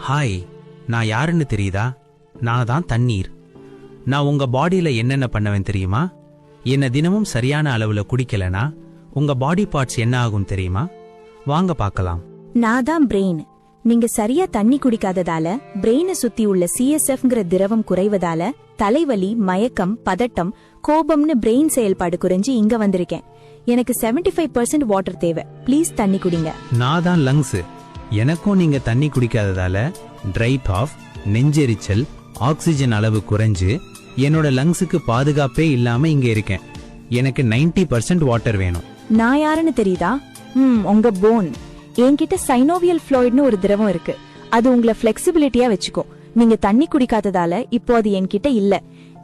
Hi, நான் யாருன்னு தெரியுதா? நான் தான் தண்ணீர். நான் உங்க பாடியில என்னென்ன பண்ணுவேன் தெரியுமா? என்ன தினமும் சரியான அளவுல குடிக்கலனா உங்க பாடி பார்ட்ஸ் என்ன ஆகும் தெரியுமா? வாங்க பார்க்கலாம். நான் தான் பிரெயின். நீங்க சரியா தண்ணி குடிக்காததால பிரெயினை சுத்தி உள்ள CSFங்கிற திரவம் குறைவதால தலைவலி, மயக்கம், பதட்டம், கோபம்னு பிரெயின் செயல்பாடு குறைஞ்சு இங்க வந்திருக்கேன். எனக்கு 75% வாட்டர் தேவை. ப்ளீஸ் தண்ணி குடிங்க. நான் தான் லங்ஸ். எனக்கும் நீங்க தண்ணி குடிக்காததால ட்ரை காஃப், நெஞ்செரிச்சல், ஆக்சிஜன் அளவு குறைஞ்சு என்னோட லங்ஸுக்கு பாதுகாப்பே இல்லாம இங்க இருக்கேன். எனக்கு 90% வாட்டர் வேணும். நான் யாருன்னு தெரியுதா? உங்க போன். என்கிட்ட சைனோவியல் ஃப்ளூயிட்னு ஒரு திரவம் இருக்கு. அது உங்களை ஃபிளெக்சிபிலிட்டியா வச்சுக்கோ. நீங்க தண்ணி குடிக்காததால இப்போ அது என்கிட்ட இல்ல.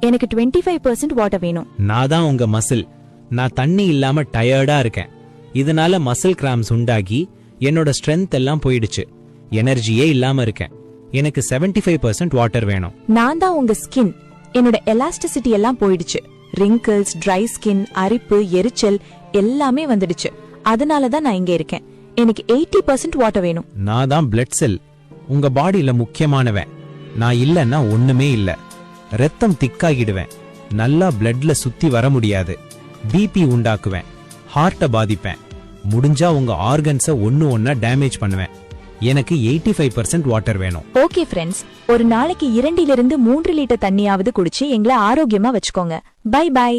எனக்கு 25% வாட்டர் வேணும். நான் தான் உங்க மசில். நான் தண்ணி இல்லாம டயர்டா இருக்கேன். இதனால மசில் கிராம்ஸ் உண்டாகி என்னோட ஸ்ட்ரென்த் எல்லாம் போயிடுச்சு. எனர்ஜியே இல்லாம இருக்கேன். எனக்கு 75% வாட்டர் வேணும். நான் தான் உங்க ஸ்கின். என்னோட எலாஸ்டிசிட்டி எல்லாம் போயிடுச்சு. ரிங்கிள்ஸ், ட்ரை ஸ்கின், அரிப்பு, எரிச்சல் எல்லாமே வந்துடுச்சு. அதனால தான் நான் இங்க இருக்கேன். எனக்கு 80% வாட்டர் வேணும். நான் தான் பிளட் செல். உங்க பாடியில முக்கியமானவன். நான் இல்லன்னா ஒண்ணுமே இல்ல. ரத்தம் திக்காகிடுவேன். நல்லா பிளட்ல சுத்தி வர முடியாது. பிபி உண்டாக்குவேன். ஹார்ட்ட பாதிப்பேன். முடிஞ்சா உங்க ஆர்கன்ஸ ஒன்னா டேமேஜ் பண்ணுவேன். எனக்கு 85% வாட்டர் வேணும். ஓகே ஃப்ரெண்ட்ஸ், ஒரு நாளைக்கு 2 to 3 லிட்டர் தண்ணியாவது குடிச்சு எங்களை ஆரோக்கியமா வச்சுக்கோங்க. Bye by.